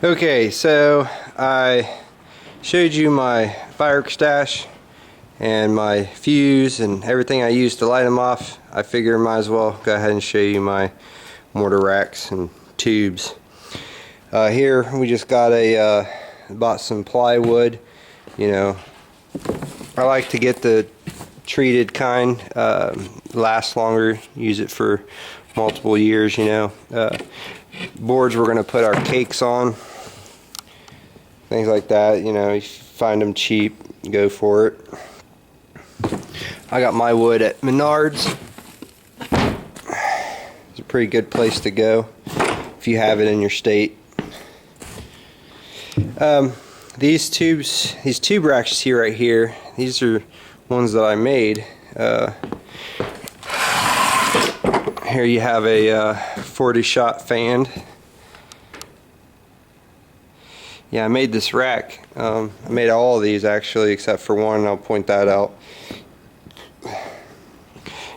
Okay, so I showed you my firework stash and my fuse and everything I used to light them off. I figure I might as well go ahead and show you my mortar racks and tubes. Here we just got bought some plywood. You know, I like to get the treated kind, last longer, use it for multiple years, you know. Boards we're going to put our cakes on, things like that. You know, you find them cheap, go for it. I got my wood at Menards. It's a pretty good place to go if you have it in your state. These tube racks here, right here, these are ones that I made. Here you have a 40 shot fan. Yeah, I made this rack. I made all of these actually except for one, and I'll point that out.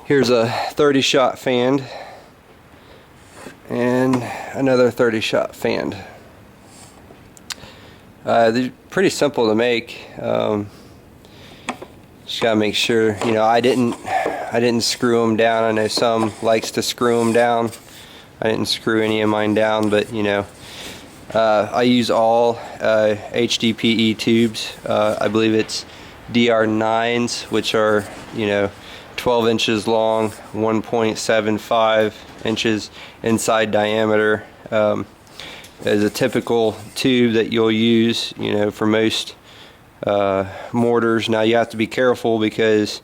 Here's a 30 shot fan and another 30 shot fan. They're pretty simple to make. Just gotta make sure, you know, I didn't screw them down. I know some likes to screw them down. I didn't screw any of mine down, but you know, I use all HDPE tubes. I believe it's DR11s, which are, you know, 12 inches long, 1.75 inches inside diameter. As a typical tube that you'll use, you know, for most mortars. Now you have to be careful because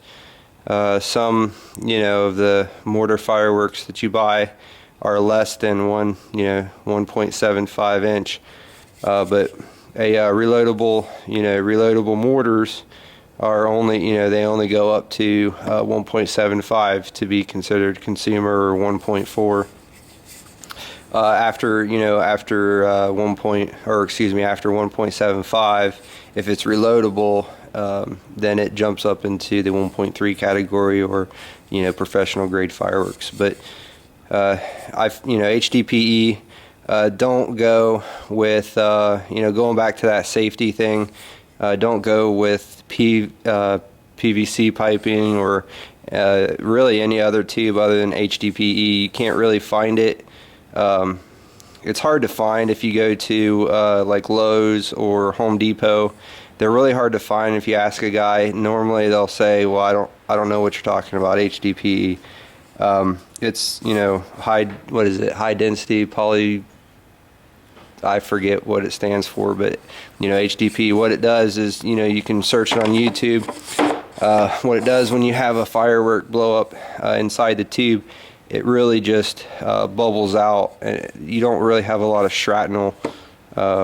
some, you know, of the mortar fireworks that you buy are less than 1.75 inch. But a reloadable mortars are only, you know, they only go up to 1.75 to be considered consumer, or 1.4. After 1.75, if it's reloadable, then it jumps up into the 1.3 category, or, you know, professional grade fireworks. But HDPE, don't go with, you know, going back to that safety thing, don't go with PVC piping, or really any other tube other than HDPE. You can't really find it. It's hard to find if you go to like Lowe's or Home Depot. They're really hard to find if you ask a guy. Normally they'll say, well, I don't know what you're talking about, HDPE. It's, you know, high density poly, I forget what it stands for, but, you know, HDPE, what it does is, you know, you can search it on YouTube. What it does when you have a firework blow up inside the tube, it really just bubbles out, and you don't really have a lot of shrapnel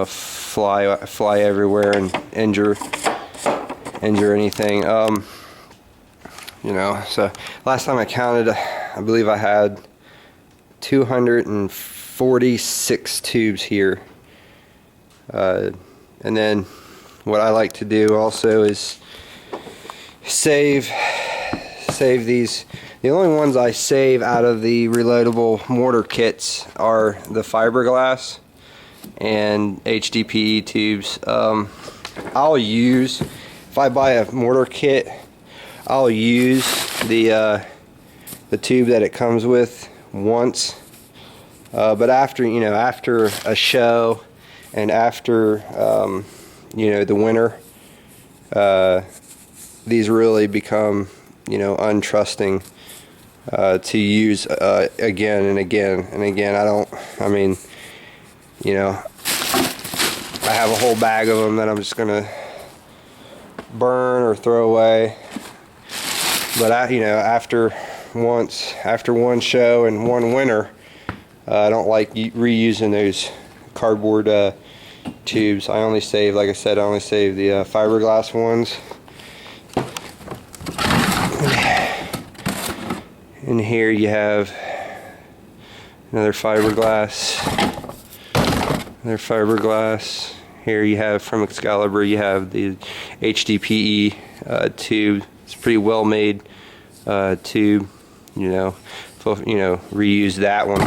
fly everywhere and injure anything. You know, so last time I counted, I believe I had 246 tubes here. And then what I like to do also is save these. The only ones I save out of the reloadable mortar kits are the fiberglass and HDPE tubes. I'll use, if I buy a mortar kit, I'll use the tube that it comes with once. But after a show and after you know, the winter, these really become, you know, untrusting to use again and again and again. I mean, you know, I have a whole bag of them that I'm just gonna burn or throw away. But you know, after one show and one winter, I don't like reusing those cardboard tubes. I only save, like I said, I only save the fiberglass ones. And here you have another fiberglass. Here you have from Excalibur, you have the HDPE tube. It's a pretty well made tube, you know, reuse that one.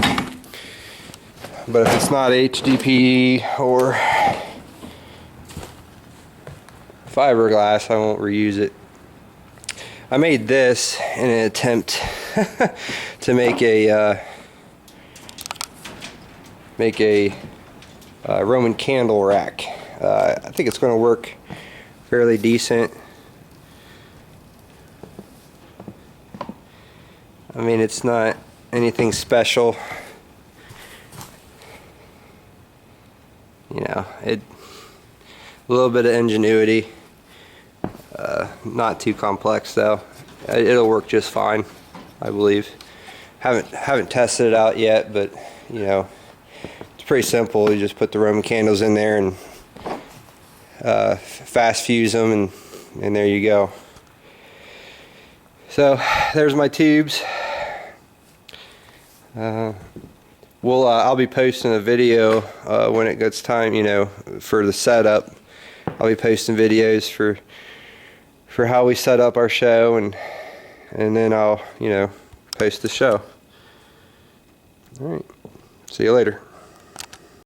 But if it's not HDPE or fiberglass, I won't reuse it. I made this in an attempt to make a Roman candle rack. I think it's going to work fairly decent. I mean, it's not anything special. You know, a little bit of ingenuity. Not too complex though. It'll work just fine, I believe. Haven't tested it out yet, but you know, it's pretty simple. You just put the Roman candles in there and fast fuse them, and there you go. So there's my tubes. I'll be posting a video when it gets time, you know, for the setup. I'll be posting videos for how we set up our show, and then I'll, you know, post the show. All right. See you later.